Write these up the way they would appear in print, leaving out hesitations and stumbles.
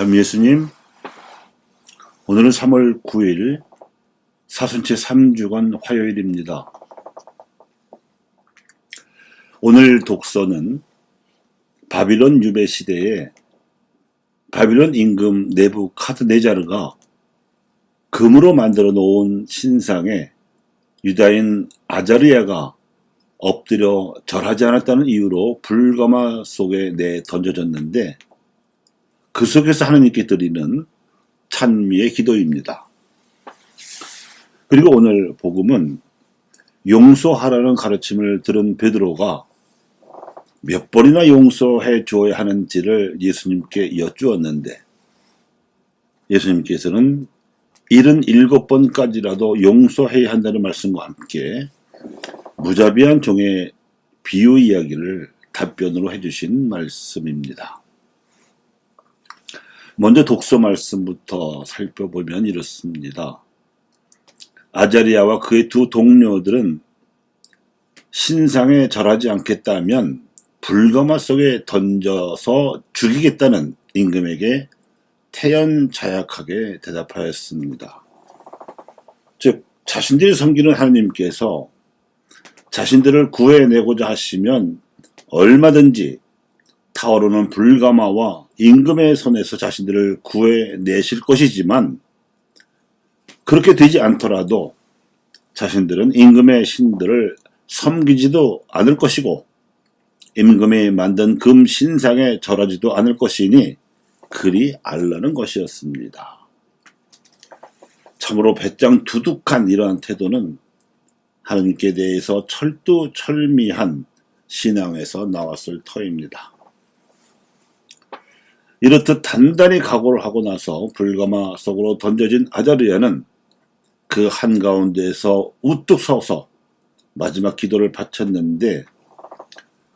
참 예수님, 오늘은 3월 9일 사순체 3주간 화요일입니다. 오늘 독서는 바빌론 유배 시대에 바빌론 임금 네부카드네자르가 금으로 만들어 놓은 신상에 유다인 아자르야가 엎드려 절하지 않았다는 이유로 불가마 속에 던져졌는데, 그 속에서 하나님께 드리는 찬미의 기도입니다. 그리고 오늘 복음은 용서하라는 가르침을 들은 베드로가 몇 번이나 용서해 줘야 하는지를 예수님께 여쭈었는데, 예수님께서는 77번까지라도 용서해야 한다는 말씀과 함께 무자비한 종의 비유 이야기를 답변으로 해주신 말씀입니다. 먼저 독서 말씀부터 살펴보면 이렇습니다. 아자리아와 그의 두 동료들은 신상에 절하지 않겠다면 불가마 속에 던져서 죽이겠다는 임금에게 태연자약하게 대답하였습니다. 즉, 자신들이 섬기는 하나님께서 자신들을 구해내고자 하시면 얼마든지 타오르는 불가마와 임금의 손에서 자신들을 구해내실 것이지만, 그렇게 되지 않더라도 자신들은 임금의 신들을 섬기지도 않을 것이고 임금이 만든 금 신상에 절하지도 않을 것이니 그리 알라는 것이었습니다. 참으로 배짱 두둑한 이러한 태도는 하나님께 대해서 철두철미한 신앙에서 나왔을 터입니다. 이렇듯 단단히 각오를 하고 나서 불가마 속으로 던져진 아자르야는 그 한가운데에서 우뚝 서서 마지막 기도를 바쳤는데,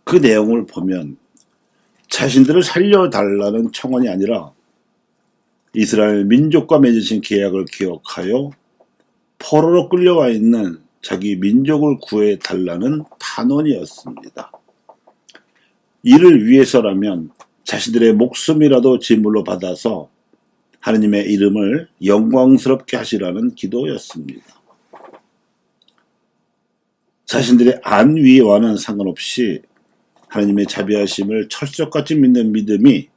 그 내용을 보면 자신들을 살려달라는 청원이 아니라 이스라엘 민족과 맺으신 계약을 기억하여 포로로 끌려와 있는 자기 민족을 구해달라는 탄원이었습니다. 이를 위해서라면 자신들의 목숨이라도 제물로 받아서 하느님의 이름을 영광스럽게 하시라는 기도였습니다. 자신들의 안위와는 상관없이 하나님의 자비하심을 철석같이 믿는 믿음이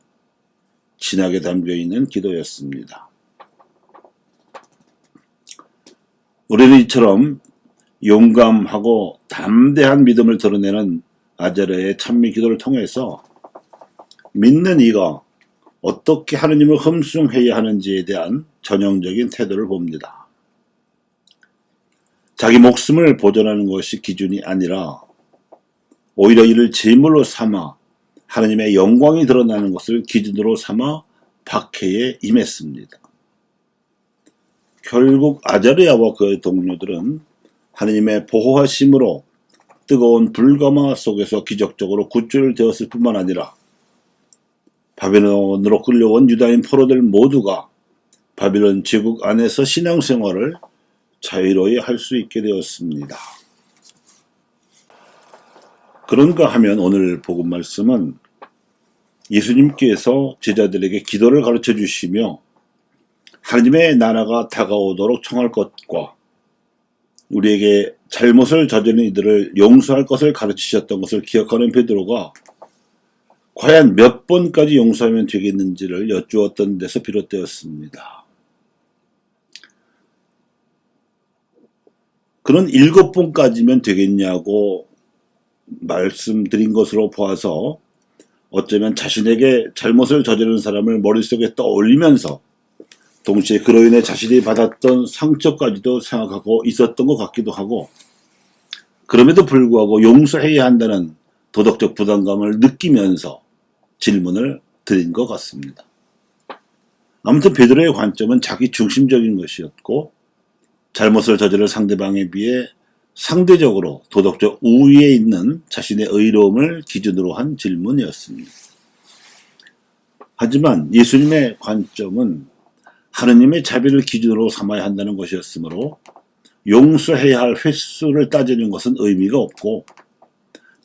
진하게 담겨있는 기도였습니다. 우리는 이처럼 용감하고 담대한 믿음을 드러내는 아자르의 찬미 기도를 통해서 믿는 이가 어떻게 하느님을 흠숭해야 하는지에 대한 전형적인 태도를 봅니다. 자기 목숨을 보존하는 것이 기준이 아니라 오히려 이를 제물로 삼아 하느님의 영광이 드러나는 것을 기준으로 삼아 박해에 임했습니다. 결국 아자르야와 그의 동료들은 하느님의 보호하심으로 뜨거운 불가마 속에서 기적적으로 구출되었을 뿐만 아니라 바벨론으로 끌려온 유다인 포로들 모두가 바벨론 제국 안에서 신앙생활을 자유로이 할 수 있게 되었습니다. 그런가 하면 오늘 복음 말씀은 예수님께서 제자들에게 기도를 가르쳐 주시며 하나님의 나라가 다가오도록 청할 것과 우리에게 잘못을 저지른 이들을 용서할 것을 가르치셨던 것을 기억하는 베드로가 과연 몇 번까지 용서하면 되겠는지를 여쭈었던 데서 비롯되었습니다. 그런 7번까지면 되겠냐고 말씀드린 것으로 보아서 어쩌면 자신에게 잘못을 저지른 사람을 머릿속에 떠올리면서 동시에 그로 인해 자신이 받았던 상처까지도 생각하고 있었던 것 같기도 하고, 그럼에도 불구하고 용서해야 한다는 도덕적 부담감을 느끼면서 질문을 드린 것 같습니다. 아무튼 베드로의 관점은 자기 중심적인 것이었고, 잘못을 저지른 상대방에 비해 상대적으로 도덕적 우위에 있는 자신의 의로움을 기준으로 한 질문이었습니다. 하지만 예수님의 관점은 하느님의 자비를 기준으로 삼아야 한다는 것이었으므로 용서해야 할 횟수를 따지는 것은 의미가 없고,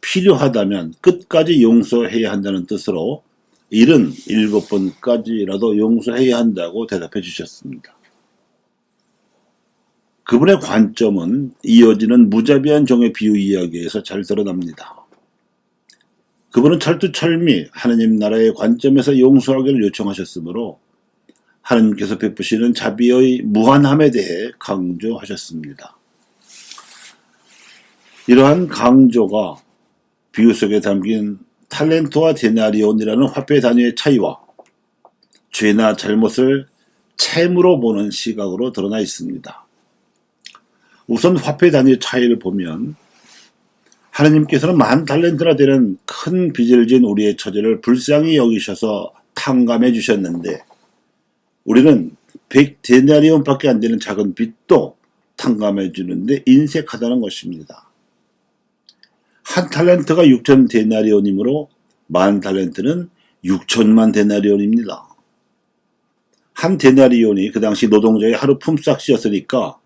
필요하다면 끝까지 용서해야 한다는 뜻으로 77번까지라도 용서해야 한다고 대답해 주셨습니다. 그분의 관점은 이어지는 무자비한 종의 비유 이야기에서 잘 드러납니다. 그분은 철두철미 하느님 나라의 관점에서 용서하기를 요청하셨으므로 하느님께서 베푸시는 자비의 무한함에 대해 강조하셨습니다. 이러한 강조가 비유 속에 담긴 탈렌트와 데나리온이라는 화폐 단위의 차이와 죄나 잘못을 채무로 보는 시각으로 드러나 있습니다. 우선 화폐 단위의 차이를 보면 하느님께서는 10,000달란트나 되는 큰 빚을 진 우리의 처지를 불쌍히 여기셔서 탕감해 주셨는데 우리는 100데나리온밖에 안 되는 작은 빚도 탕감해 주는데 인색하다는 것입니다. 한 탈렌트가 6,000데나리온이므로 10,000달란트는 6천만 데나리온입니다. 한 데나리온이 그 당시 노동자의 하루 품삯이었으니까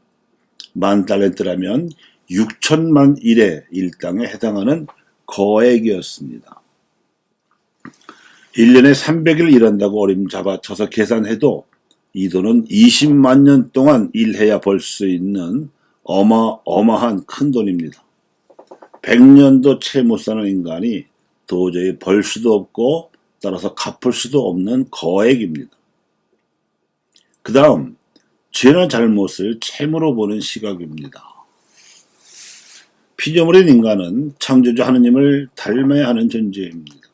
10,000달란트라면 6천만 일의 일당에 해당하는 거액이었습니다. 1년에 300일 일한다고 어림잡아쳐서 계산해도 이 돈은 20만 년 동안 일해야 벌 수 있는 어마어마한 큰 돈입니다. 100년도 채 못 사는 인간이 도저히 벌 수도 없고 따라서 갚을 수도 없는 거액입니다. 그 다음 죄나 잘못을 채무로 보는 시각입니다. 피조물인 인간은 창조주 하느님을 닮아야 하는 존재입니다.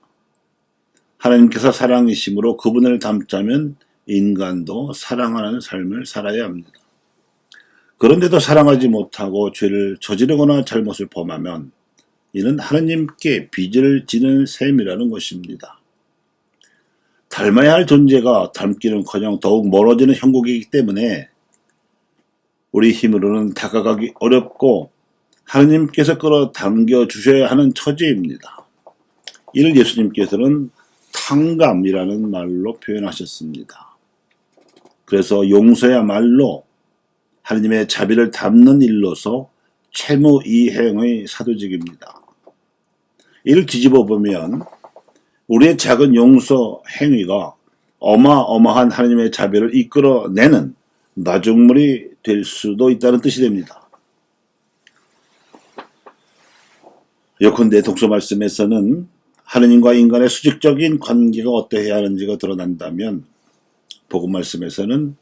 하나님께서 사랑이심으로 그분을 닮자면 인간도 사랑하는 삶을 살아야 합니다. 그런데도 사랑하지 못하고 죄를 저지르거나 잘못을 범하면 이는 하느님께 빚을 지는 셈이라는 것입니다. 닮아야 할 존재가 닮기는커녕 더욱 멀어지는 형국이기 때문에 우리 힘으로는 다가가기 어렵고 하느님께서 끌어당겨 주셔야 하는 처지입니다. 이를 예수님께서는 탕감이라는 말로 표현하셨습니다. 그래서 용서야말로 하느님의 자비를 담는 일로서 채무 이행의 사도직입니다. 이를 뒤집어 보면 우리의 작은 용서 행위가 어마어마한 하느님의 자비를 이끌어내는 마중물이 될 수도 있다는 뜻이 됩니다. 예컨대 독서 말씀에서는 하느님과 인간의 수직적인 관계가 어떠해야 하는지가 드러난다면 복음 말씀에서는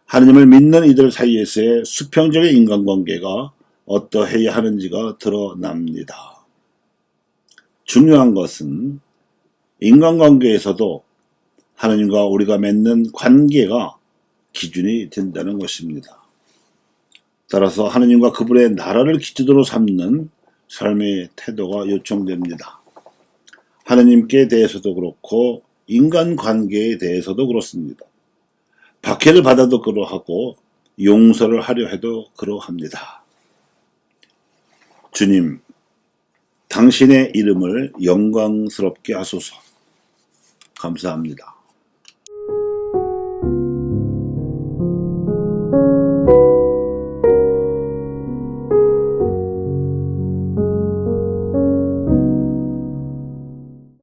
하느님을 믿는 이들 사이에서의 수평적인 인간관계가 어떠해야 하는지가 드러납니다. 중요한 것은 인간관계에서도 하느님과 우리가 맺는 관계가 기준이 된다는 것입니다. 따라서 하느님과 그분의 나라를 기준으로 삼는 삶의 태도가 요청됩니다. 하느님께 대해서도 그렇고 인간관계에 대해서도 그렇습니다. 박해를 받아도 그러하고 용서를 하려 해도 그러합니다. 주님, 당신의 이름을 영광스럽게 하소서. 감사합니다.